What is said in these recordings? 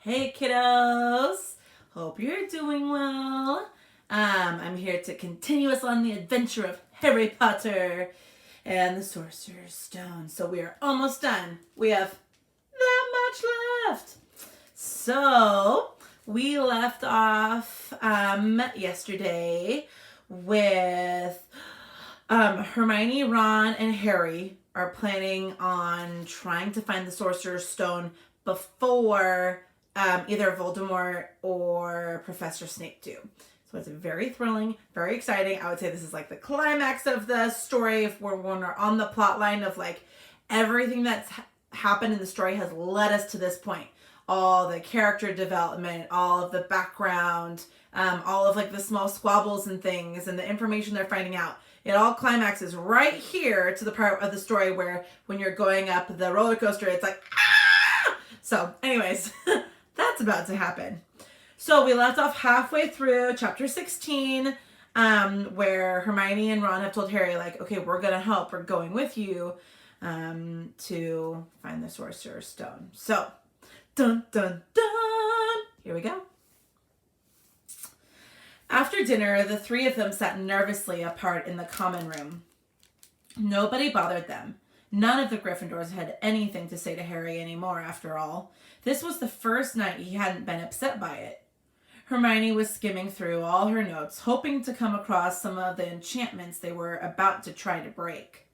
Hey kiddos, hope you're doing well. I'm here to continue us on the adventure of Harry Potter and the Sorcerer's Stone. So we are almost done. We have that much left. So we left off yesterday with Hermione, Ron, and Harry are planning on trying to find the Sorcerer's Stone before either Voldemort or Professor Snape do. So it's very thrilling, very exciting. I would say this is like the climax of the story if when we're on the plot line of like everything that's happened in the story has led us to this point. All the character development, all of the background, all of like the small squabbles and things and the information they're finding out. It all climaxes right here to the part of the story where when you're going up the roller coaster, it's like, ah! So anyways, that's about to happen. So we left off halfway through chapter 16, where Hermione and Ron have told Harry, like, okay, we're going to help. We're going with you to find the Sorcerer's Stone. So, dun, dun, dun. Here we go. After dinner, the three of them sat nervously apart in the common room. Nobody bothered them. None of the Gryffindors had anything to say to Harry anymore, after all. This was the first night he hadn't been upset by it. Hermione was skimming through all her notes, hoping to come across some of the enchantments they were about to try to break.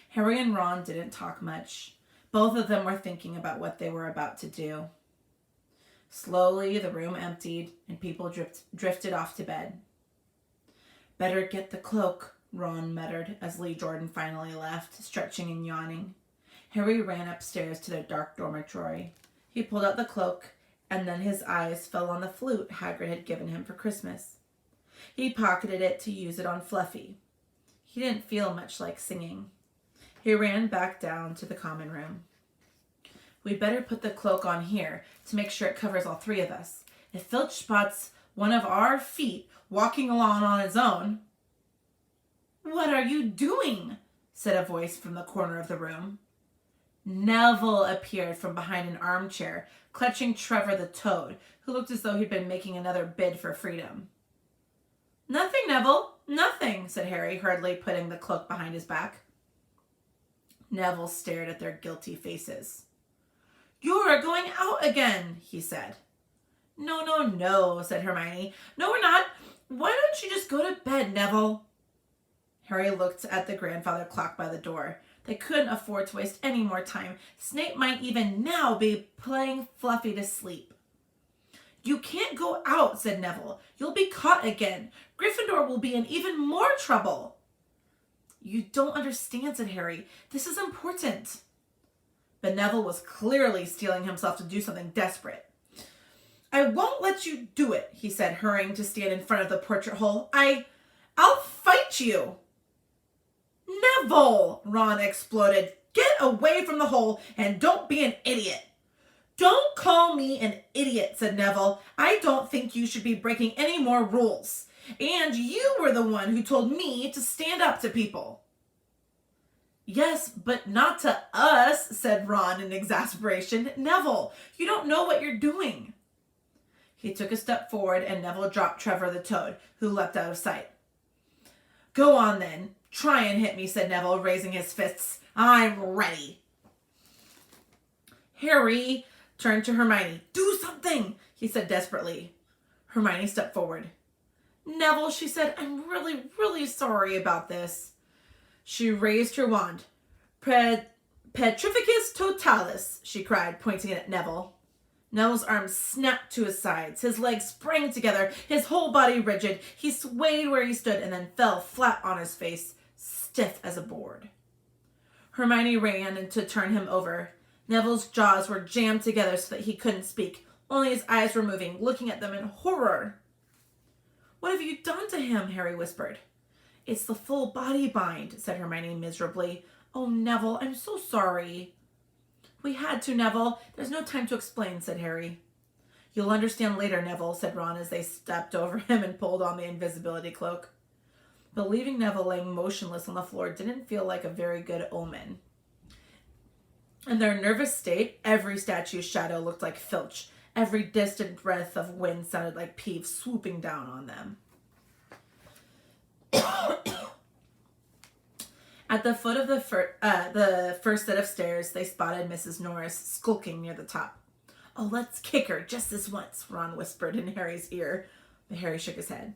Harry and Ron didn't talk much. Both of them were thinking about what they were about to do. Slowly, the room emptied, and people drifted off to bed. Better get the cloak, Ron muttered as Lee Jordan finally left, stretching and yawning. Harry ran upstairs to their dark dormitory. He pulled out the cloak, and then his eyes fell on the flute Hagrid had given him for Christmas. He pocketed it to use it on Fluffy. He didn't feel much like singing. He ran back down to the common room. We'd better put the cloak on here to make sure it covers all three of us. If Filch spots one of our feet walking along on its own... What are you doing? Said a voice from the corner of the room. Neville appeared from behind an armchair, clutching Trevor the Toad, who looked as though he'd been making another bid for freedom. Nothing, Neville, nothing, said Harry, hurriedly putting the cloak behind his back. Neville stared at their guilty faces. You're going out again, he said. No, said Hermione. No, we're not. Why don't you just go to bed, Neville? Harry looked at the grandfather clock by the door. They couldn't afford to waste any more time. Snape might even now be playing Fluffy to sleep. You can't go out, said Neville. You'll be caught again. Gryffindor will be in even more trouble. You don't understand, said Harry. This is important. But Neville was clearly steeling himself to do something desperate. I won't let you do it, he said, hurrying to stand in front of the portrait hole. I'll fight you. Neville, Ron exploded. Get away from the hole and don't be an idiot. Don't call me an idiot, said Neville. I don't think you should be breaking any more rules. And you were the one who told me to stand up to people. Yes, but not to us, said Ron in exasperation. Neville, you don't know what you're doing. He took a step forward and Neville dropped Trevor the Toad, who leapt out of sight. Go on then. Try and hit me, said Neville, raising his fists. I'm ready. Harry turned to Hermione. Do something, he said desperately. Hermione stepped forward. Neville, she said, I'm really, really sorry about this. She raised her wand. Petrificus totalis, she cried, pointing it at Neville. Neville's arms snapped to his sides. His legs sprang together, his whole body rigid. He swayed where he stood and then fell flat on his face, stiff as a board. Hermione ran in to turn him over. Neville's jaws were jammed together so that he couldn't speak. Only his eyes were moving, looking at them in horror. What have you done to him? Harry whispered. It's the full body bind, said Hermione miserably. Oh, Neville, I'm so sorry. We had to, Neville. There's no time to explain, said Harry. You'll understand later, Neville, said Ron as they stepped over him and pulled on the invisibility cloak. But leaving Neville laying motionless on the floor didn't feel like a very good omen. In their nervous state, every statue's shadow looked like Filch, Every distant breath of wind sounded like Peeves swooping down on them. At the foot of the first set of stairs, they spotted Mrs. Norris skulking near the top. "Oh, let's kick her just this once," Ron whispered in Harry's ear, but Harry shook his head.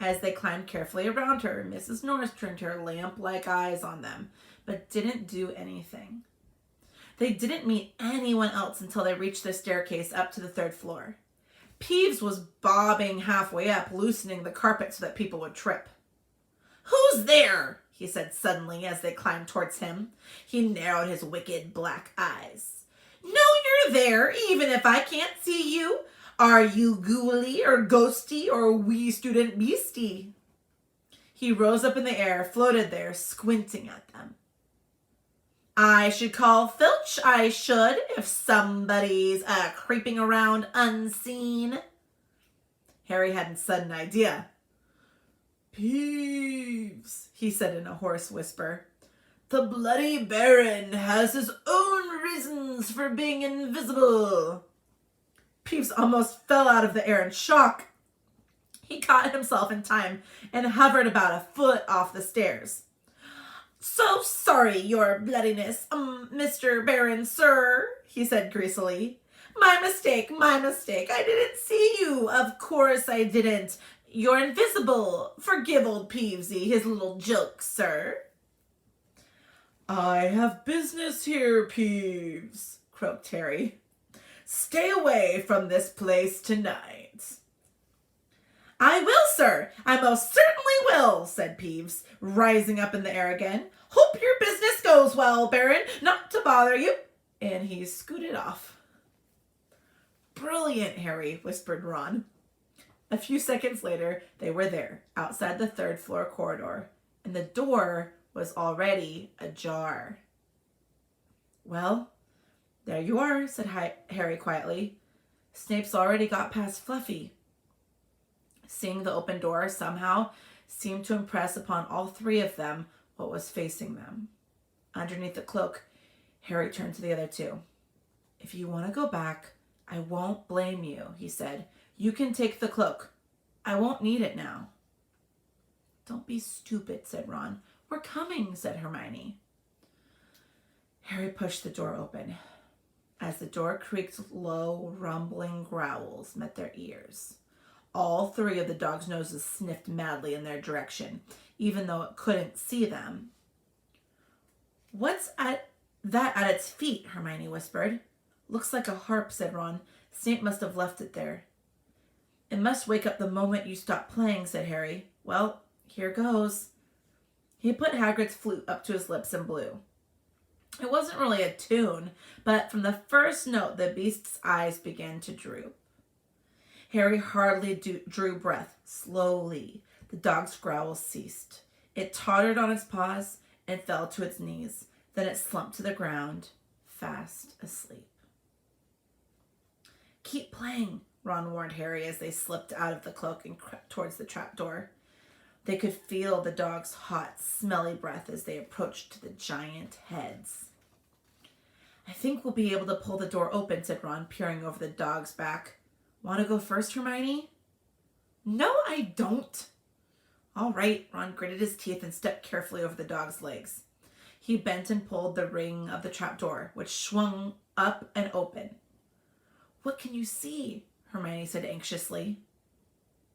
As they climbed carefully around her, Mrs. Norris turned her lamp-like eyes on them, but didn't do anything. They didn't meet anyone else until they reached the staircase up to the 3rd floor. Peeves was bobbing halfway up, loosening the carpet so that people would trip. "Who's there?" he said suddenly as they climbed towards him. He narrowed his wicked black eyes. "No, you're there, even if I can't see you. Are you ghouly or ghosty or wee student beastie?" He rose up in the air, floated there, squinting at them. "I should call Filch, I should, if somebody's creeping around unseen." Harry had a sudden idea. "Peeves," he said in a hoarse whisper. "The Bloody Baron has his own reasons for being invisible." Peeves almost fell out of the air in shock. He caught himself in time and hovered about a foot off the stairs. "So sorry, your bloodiness, Mr. Baron, sir," he said greasily. My mistake. I didn't see you. Of course I didn't. You're invisible. Forgive old Peevesy his little joke, sir." "I have business here, Peeves," croaked Harry. "Stay away from this place tonight." "I will, sir. I most certainly will," said Peeves, rising up in the air again. "Hope your business goes well, Baron. Not to bother you." And he scooted off. "Brilliant, Harry," whispered Ron. A few seconds later, they were there, outside the 3rd floor corridor, and the door was already ajar. "Well, there you are," said Harry quietly. "Snape's already got past Fluffy." Seeing the open door somehow seemed to impress upon all 3 of them what was facing them. Underneath the cloak, Harry turned to the other 2. "If you want to go back, I won't blame you," he said. "You can take the cloak. I won't need it now." "Don't be stupid," said Ron. "We're coming," said Hermione. Harry pushed the door open. As the door creaked, low, rumbling growls met their ears. All 3 of the dogs' noses sniffed madly in their direction, even though it couldn't see them. "What's that at its feet?" Hermione whispered. "Looks like a harp," said Ron. "Snape must have left it there." "It must wake up the moment you stop playing," said Harry. "Well, here goes." He put Hagrid's flute up to his lips and blew. It wasn't really a tune, but from the first note, the beast's eyes began to droop. Harry hardly drew breath. Slowly, the dog's growls ceased. It tottered on its paws and fell to its knees. Then it slumped to the ground, fast asleep. "Keep playing," Ron warned Harry as they slipped out of the cloak and crept towards the trapdoor. They could feel the dog's hot, smelly breath as they approached the giant heads. "I think we'll be able to pull the door open," said Ron, peering over the dog's back. "Want to go first, Hermione?" "No, I don't." "All right." Ron gritted his teeth and stepped carefully over the dog's legs. He bent and pulled the ring of the trapdoor, which swung up and open. "What can you see?" Hermione said anxiously.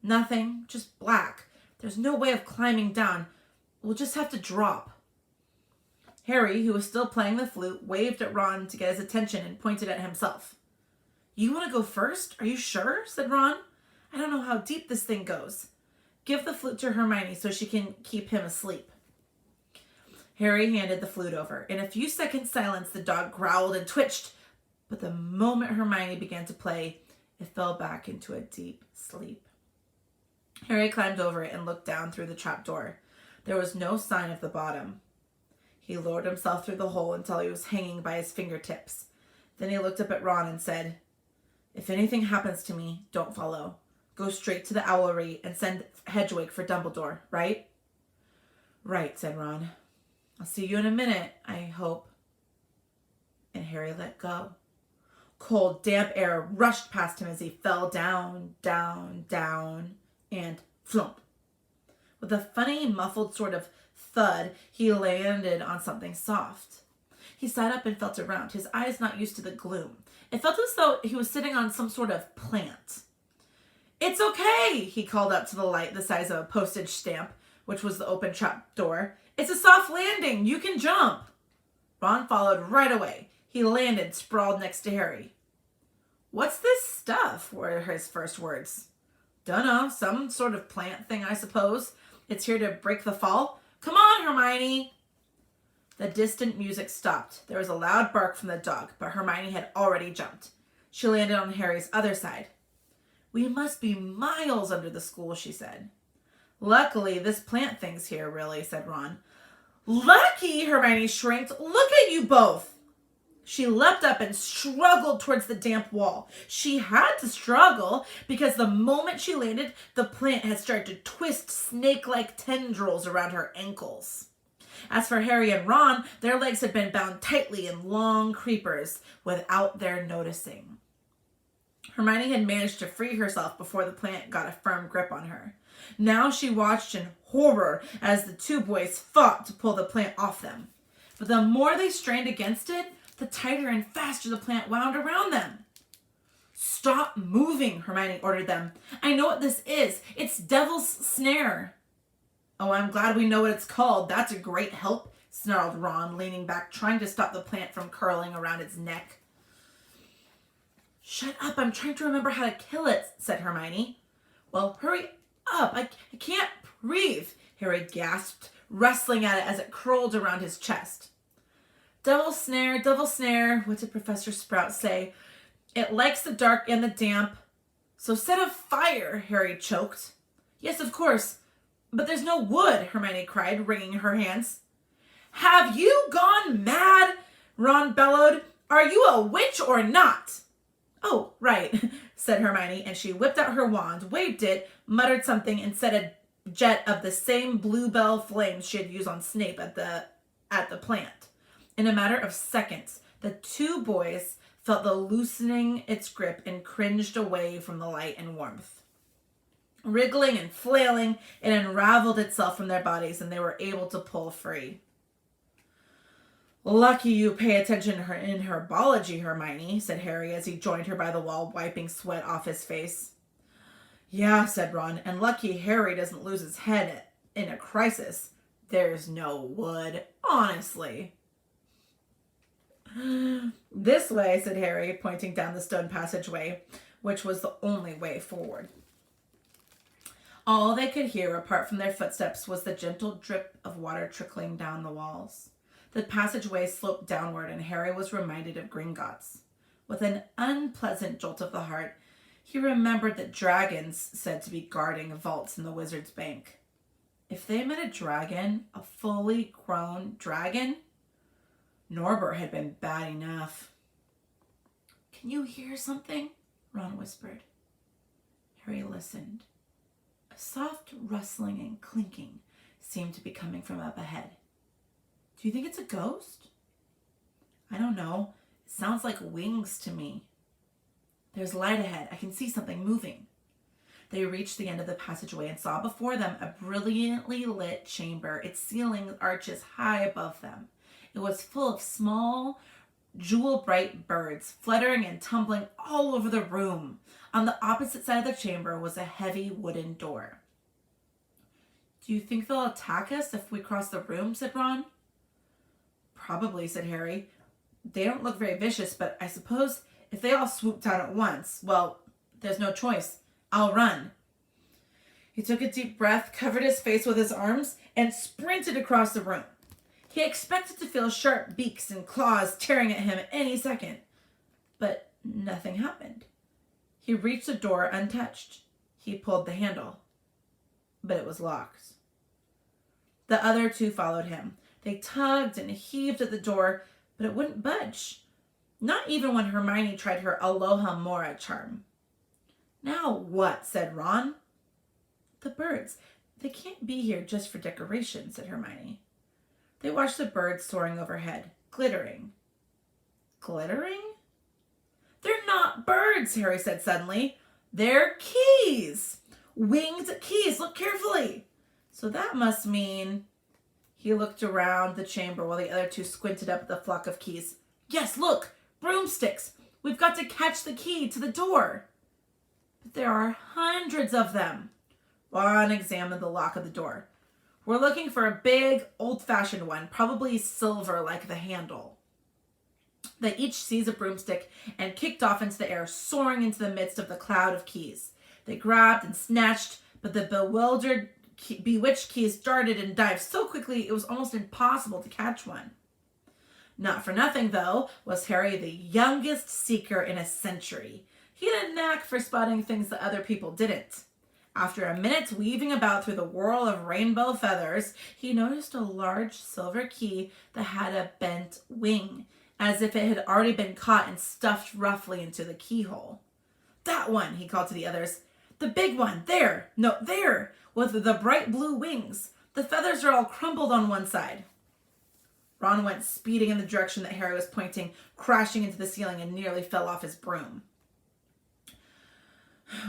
"Nothing, just black. There's no way of climbing down. We'll just have to drop." Harry, who was still playing the flute, waved at Ron to get his attention and pointed at himself. "You want to go first? Are you sure?" said Ron. "I don't know how deep this thing goes. Give the flute to Hermione so she can keep him asleep." Harry handed the flute over. In a few seconds' silence, the dog growled and twitched, but the moment Hermione began to play, it fell back into a deep sleep. Harry climbed over it and looked down through the trapdoor. There was no sign of the bottom. He lowered himself through the hole until he was hanging by his fingertips. Then he looked up at Ron and said, "If anything happens to me, don't follow. Go straight to the owlery and send Hedwig for Dumbledore, right?" "Right," said Ron. "I'll see you in a minute, I hope." And Harry let go. Cold, damp air rushed past him as he fell down, down, down, and flump. With a funny, muffled sort of thud, he landed on something soft. He sat up and felt around, his eyes not used to the gloom. It felt as though he was sitting on some sort of plant. "It's okay," he called up to the light the size of a postage stamp, which was the open trap door. "It's a soft landing. You can jump." Ron followed right away. He landed sprawled next to Harry. "What's this stuff?" were his first words. "Dunno, some sort of plant thing, I suppose. It's here to break the fall. Come on, Hermione." The distant music stopped. There was a loud bark from the dog, but Hermione had already jumped. She landed on Harry's other side. "We must be miles under the school," she said. "Luckily, this plant thing's here, really," said Ron. "Lucky?" Hermione shrieked. "Look at you both!" She leapt up and struggled towards the damp wall. She had to struggle because the moment she landed, the plant had started to twist snake-like tendrils around her ankles. As for Harry and Ron, their legs had been bound tightly in long creepers without their noticing. Hermione had managed to free herself before the plant got a firm grip on her. Now she watched in horror as the two boys fought to pull the plant off them. But the more they strained against it, the tighter and faster the plant wound around them. "Stop moving," Hermione ordered them. "I know what this is. It's Devil's Snare." "Oh, I'm glad we know what it's called. That's a great help," snarled Ron, leaning back, trying to stop the plant from curling around its neck. "Shut up, I'm trying to remember how to kill it," said Hermione. "Well, hurry up, I can't breathe," Harry gasped, wrestling at it as it curled around his chest. Devil's Snare, what did Professor Sprout say? It likes the dark and the damp. So set a fire, Harry choked. "Yes, of course, but there's no wood," Hermione cried, wringing her hands. "Have you gone mad?" Ron bellowed. "Are you a witch or not?" "Oh, right," said Hermione, and she whipped out her wand, waved it, muttered something, and set a jet of the same bluebell flames she had used on Snape at the plant. In a matter of seconds, the two boys felt the loosening its grip and cringed away from the light and warmth. Wriggling and flailing, it unraveled itself from their bodies, and they were able to pull free. "Lucky you pay attention in herbology, Hermione," said Harry as he joined her by the wall, wiping sweat off his face. "Yeah," said Ron, "and lucky Harry doesn't lose his head in a crisis. There's no wood, honestly." "This way," said Harry, pointing down the stone passageway, which was the only way forward. All they could hear, apart from their footsteps, was the gentle drip of water trickling down the walls. The passageway sloped downward, and Harry was reminded of Gringotts. With an unpleasant jolt of the heart, he remembered that dragons said to be guarding vaults in the Wizard's Bank. If they met a dragon, a fully grown dragon, Norbert had been bad enough. "Can you hear something?" Ron whispered. Harry listened. A soft rustling and clinking seemed to be coming from up ahead. "Do you think it's a ghost?" "I don't know. It sounds like wings to me." "There's light ahead. I can see something moving." They reached the end of the passageway and saw before them a brilliantly lit chamber, its ceiling arches high above them. It was full of small, jewel-bright birds, fluttering and tumbling all over the room. On the opposite side of the chamber was a heavy wooden door. "Do you think they'll attack us if we cross the room?" said Ron. "Probably," said Harry. "They don't look very vicious, but I suppose if they all swoop down at once, well, there's no choice. I'll run." He took a deep breath, covered his face with his arms, and sprinted across the room. He expected to feel sharp beaks and claws tearing at him any second, but nothing happened. He reached the door untouched. He pulled the handle, but it was locked. The other two followed him. They tugged and heaved at the door, but it wouldn't budge. Not even when Hermione tried her Aloha Mora charm. "Now what?" said Ron. "The birds. They can't be here just for decoration," said Hermione. They watched the birds soaring overhead, glittering. "Glittering?" "They're not birds, Harry said suddenly. They're keys. Winged keys. Look carefully. So that must mean... He looked around the chamber while the other two squinted up at the flock of keys. Yes, look! Broomsticks! We've got to catch the key to the door. But there are hundreds of them. Ron examined the lock of the door. We're looking for a big, old-fashioned one, probably silver like the handle. They each seized a broomstick and kicked off into the air, soaring into the midst of the cloud of keys. They grabbed and snatched, but the bewitched keys darted and dived so quickly it was almost impossible to catch one. Not for nothing, though, was Harry the youngest seeker in a century. He had a knack for spotting things that other people didn't. After a minute's weaving about through the whirl of rainbow feathers, he noticed a large silver key that had a bent wing, as if it had already been caught and stuffed roughly into the keyhole. That one, he called to the others. The big one, there, no, there, with the bright blue wings. The feathers are all crumpled on one side. Ron went speeding in the direction that Harry was pointing, crashing into the ceiling and nearly fell off his broom.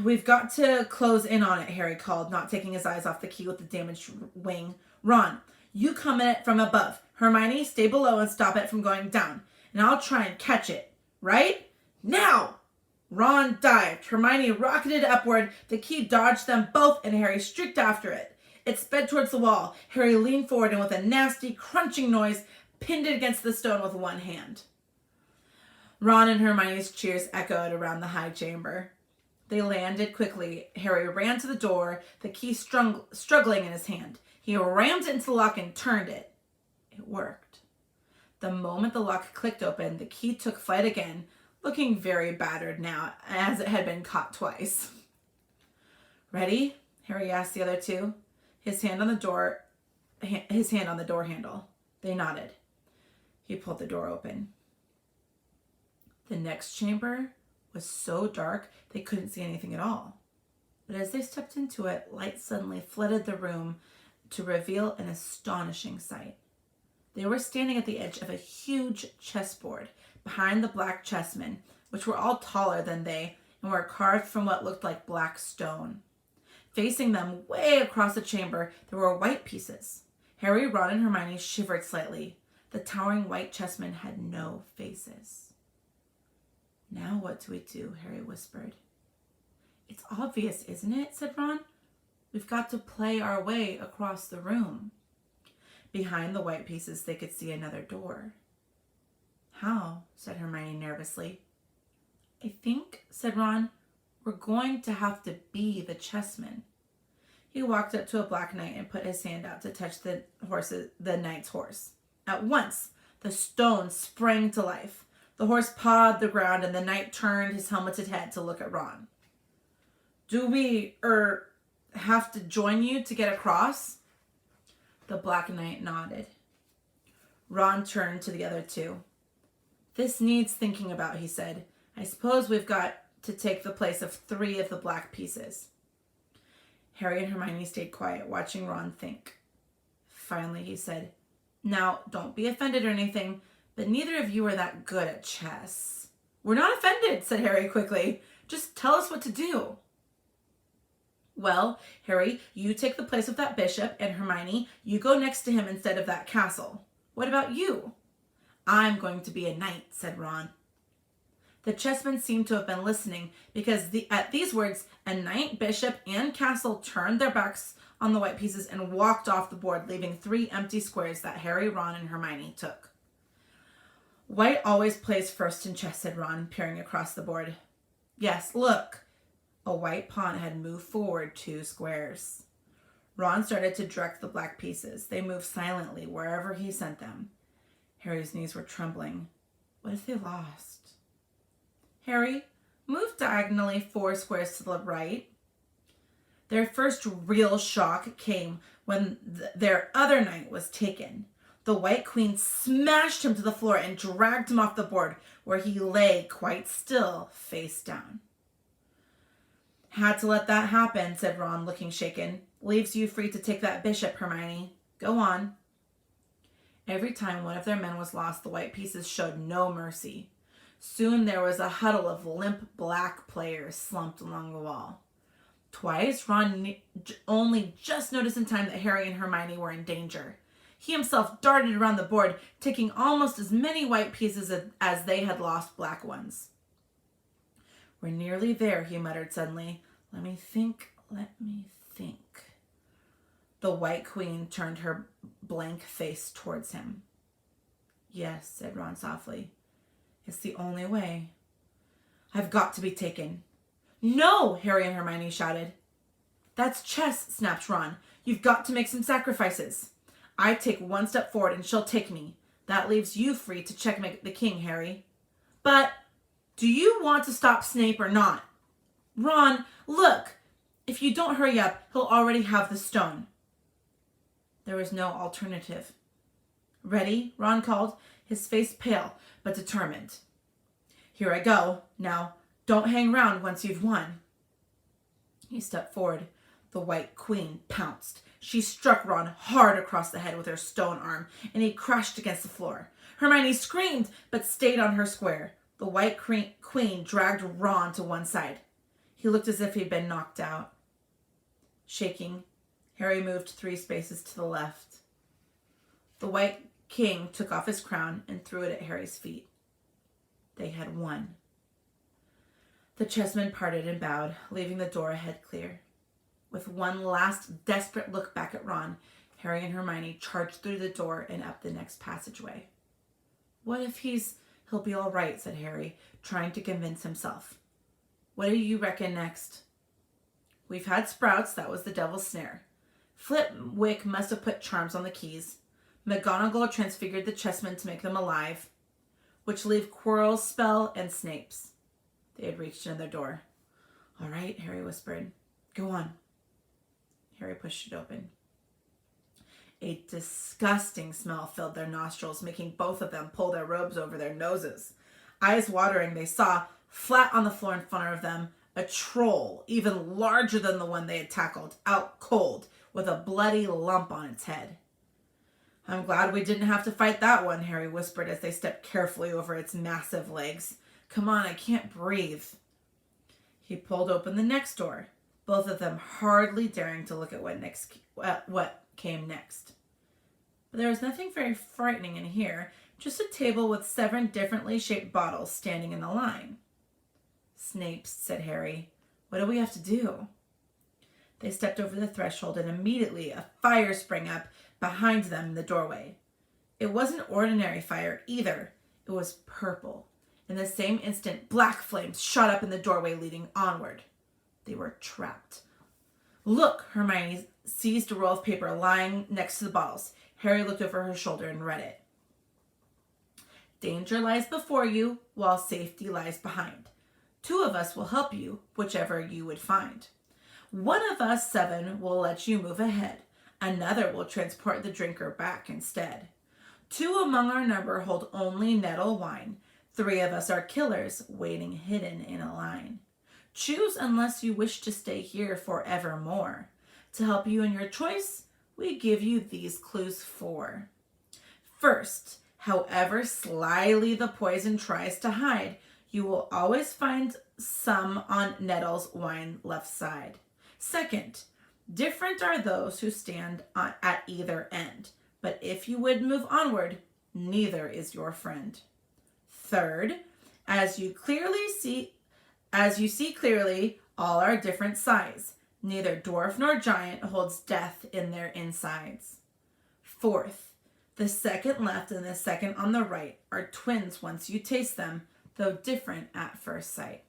We've got to close in on it, Harry called, not taking his eyes off the key with the damaged wing. Ron, you come in it from above. Hermione, stay below and stop it from going down. And I'll try and catch it. Right? Now! Ron dived. Hermione rocketed upward. The key dodged them both and Harry streaked after it. It sped towards the wall. Harry leaned forward and with a nasty, crunching noise, pinned it against the stone with one hand. Ron and Hermione's cheers echoed around the high chamber. They landed quickly. Harry ran to the door, the key struggling in his hand. He rammed it into the lock and turned it. It worked. The moment the lock clicked open, the key took flight again, looking very battered now, as it had been caught twice. Ready? Harry asked the other two, his hand on the door handle. They nodded. He pulled the door open. The next chamber was so dark they couldn't see anything at all. But as they stepped into it, light suddenly flooded the room to reveal an astonishing sight. They were standing at the edge of a huge chessboard behind the black chessmen, which were all taller than they and were carved from what looked like black stone. Facing them, way across the chamber, there were white pieces. Harry, Ron, and Hermione shivered slightly. The towering white chessmen had no faces. Now what do we do? Harry whispered. It's obvious, isn't it? Said Ron. We've got to play our way across the room. Behind the white pieces, they could see another door. How? Said Hermione nervously. I think, said Ron, we're going to have to be the chessmen. He walked up to a black knight and put his hand out to touch the knight's horse. At once, the stone sprang to life. The horse pawed the ground, and the knight turned his helmeted head to look at Ron. Do we, have to join you to get across? The Black Knight nodded. Ron turned to the other two. This needs thinking about, he said. I suppose we've got to take the place of 3 of the black pieces. Harry and Hermione stayed quiet, watching Ron think. Finally, he said, Now, don't be offended or anything, but neither of you are that good at chess. We're not offended, said Harry quickly. Just tell us what to do. Well, Harry, you take the place of that bishop, and Hermione, you go next to him instead of that castle. What about you? I'm going to be a knight, said Ron. The chessmen seemed to have been listening, because at these words, a knight, bishop, and castle turned their backs on the white pieces and walked off the board, leaving 3 empty squares that Harry, Ron, and Hermione took. White always plays first in chess, said Ron, peering across the board. Yes, look. A white pawn had moved forward 2 squares. Ron started to direct the black pieces. They moved silently wherever he sent them. Harry's knees were trembling. What if they lost? Harry, move diagonally 4 squares to the right. Their first real shock came when their other knight was taken. The White Queen smashed him to the floor and dragged him off the board, where he lay quite still, face down. Had to let that happen, said Ron, looking shaken. Leaves you free to take that bishop, Hermione. Go on. Every time one of their men was lost, the white pieces showed no mercy. Soon there was a huddle of limp black players slumped along the wall. Twice, Ron only just noticed in time that Harry and Hermione were in danger. He himself darted around the board, taking almost as many white pieces as they had lost black ones. "We're nearly there," he muttered suddenly. Let me think. The White Queen turned her blank face towards him. "Yes," said Ron softly. "It's the only way. I've got to be taken." "No!" Harry and Hermione shouted. "That's chess," snapped Ron. "You've got to make some sacrifices. I take one step forward and she'll take me. That leaves you free to checkmate the king, Harry." "But do you want to stop Snape or not?" "Ron, look! If you don't hurry up, he'll already have the stone." There was no alternative. "Ready?" Ron called, his face pale but determined. "Here I go. Now, don't hang round once you've won." He stepped forward. The White Queen pounced. She struck Ron hard across the head with her stone arm, and he crashed against the floor. Hermione screamed, but stayed on her square. The White Queen dragged Ron to one side. He looked as if he'd been knocked out. Shaking, Harry moved 3 spaces to the left. The White King took off his crown and threw it at Harry's feet. They had won. The chessmen parted and bowed, leaving the door ahead clear. With one last desperate look back at Ron, Harry and Hermione charged through the door and up the next passageway. "What if he'll be all right," said Harry, trying to convince himself. "What do you reckon next?" "We've had sprouts. That was the devil's snare. Flitwick must have put charms on the keys. McGonagall transfigured the chessmen to make them alive, which leave Quirrell's spell and Snape's." They had reached another door. "All right," Harry whispered. "Go on." Harry pushed it open. A disgusting smell filled their nostrils, making both of them pull their robes over their noses. Eyes watering, they saw, flat on the floor in front of them, a troll, even larger than the one they had tackled, out cold, with a bloody lump on its head. "I'm glad we didn't have to fight that one," Harry whispered as they stepped carefully over its massive legs. "Come on, I can't breathe." He pulled open the next door, both of them hardly daring to look at what came next. But there was nothing very frightening in here, just a table with 7 differently shaped bottles standing in a line. "Snapes," said Harry. "What do we have to do?" They stepped over the threshold, and immediately a fire sprang up behind them in the doorway. It wasn't ordinary fire either. It was purple. In the same instant, black flames shot up in the doorway leading onward. They were trapped. "Look!" Hermione seized a roll of paper lying next to the bottles. Harry looked over her shoulder and read it. "Danger lies before you, while safety lies behind. 2 of us will help you, whichever you would find. One of us 7 will let you move ahead. Another will transport the drinker back instead. 2 among our number hold only nettle wine. 3 of us are killers, waiting hidden in a line. Choose unless you wish to stay here forevermore. To help you in your choice, we give you these clues 4. First, however slyly the poison tries to hide, you will always find some on Nettle's wine left side. Second, different are those who stand at either end, but if you would move onward, neither is your friend. Third, as you see clearly, all are different size. Neither dwarf nor giant holds death in their insides. Fourth, the second left and the second on the right are twins once you taste them, though different at first sight."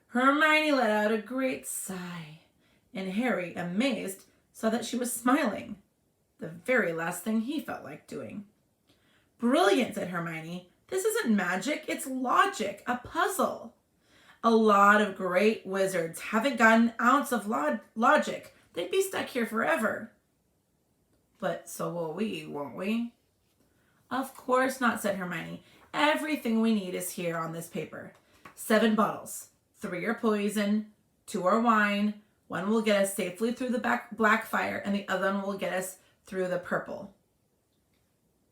Hermione let out a great sigh, and Harry, amazed, saw that she was smiling, the very last thing he felt like doing. "Brilliant," said Hermione. "This isn't magic, it's logic, a puzzle. A lot of great wizards haven't got an ounce of logic. They'd be stuck here forever." "But so will we, won't we?" "Of course not," said Hermione. "Everything we need is here on this paper. 7 bottles. 3 are poison, 2 are wine. 1 will get us safely through the black fire, and the other one will get us through the purple."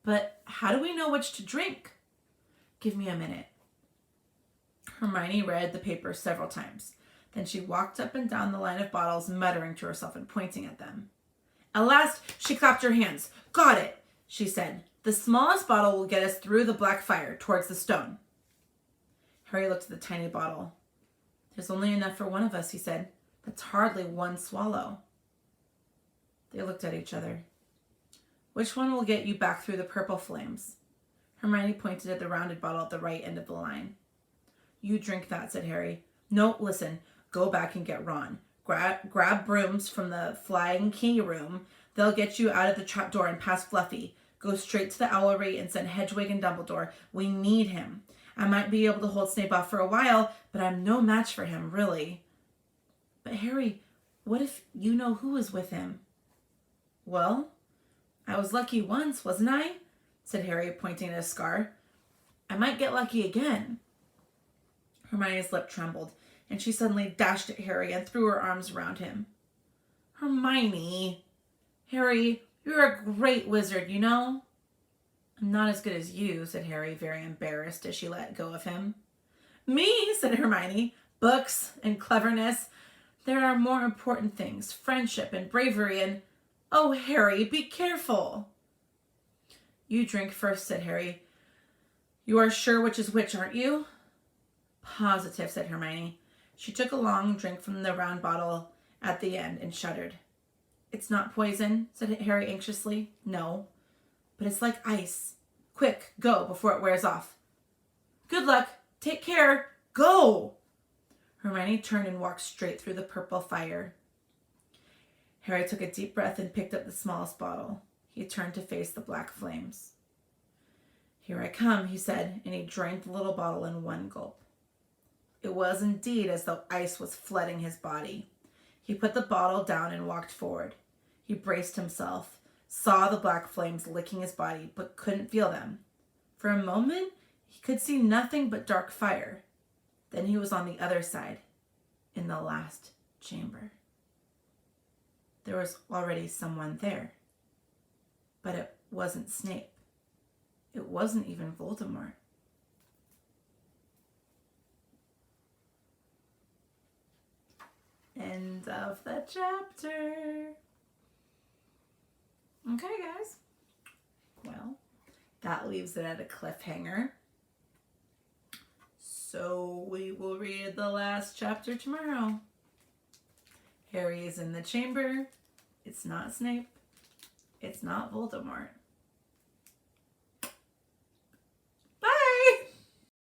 "But how do we know which to drink?" Give me a minute. Hermione read the paper several times. Then she walked up and down the line of bottles, muttering to herself and pointing at them. At last, she clapped her hands. Got it, she said. The smallest bottle will get us through the black fire towards the stone. Harry looked at the tiny bottle. There's only enough for one of us, he said. That's hardly one swallow. They looked at each other. Which one will get you back through the purple flames? Hermione pointed at the rounded bottle at the right end of the line. You drink that, said Harry. No, listen. Go back and get Ron. Grab brooms from the flying key room. They'll get you out of the trapdoor and past Fluffy. Go straight to the Owlery and send Hedwig and Dumbledore. We need him. I might be able to hold Snape off for a while, but I'm no match for him, really. But Harry, what if you know who is with him? Well, I was lucky once, wasn't I? Said Harry, pointing at a scar. I might get lucky again. Hermione's lip trembled, and she suddenly dashed at Harry and threw her arms around him. Hermione! Harry, you're a great wizard, you know? I'm not as good as you, said Harry, very embarrassed as she let go of him. Me, said Hermione. Books and cleverness. There are more important things, friendship and bravery and... Oh, Harry, be careful. You drink first, said Harry. You are sure which is which, aren't you? Positive, said Hermione. She took a long drink from the round bottle at the end and shuddered. It's not poison, said Harry anxiously. No, but it's like ice. Quick, go before it wears off. Good luck. Take care. Go! Hermione turned and walked straight through the purple fire. Harry took a deep breath and picked up the smallest bottle. He turned to face the black flames. Here I come, he said, and he drank the little bottle in one gulp. It was indeed as though ice was flooding his body. He put the bottle down and walked forward. He braced himself, saw the black flames licking his body, but couldn't feel them. For a moment, he could see nothing but dark fire. Then he was on the other side, in the last chamber. There was already someone there. But it wasn't Snape. It wasn't even Voldemort. End of the chapter. Okay, guys. Well, that leaves it at a cliffhanger. So we will read the last chapter tomorrow. Harry is in the chamber. It's not Snape. It's not Voldemort.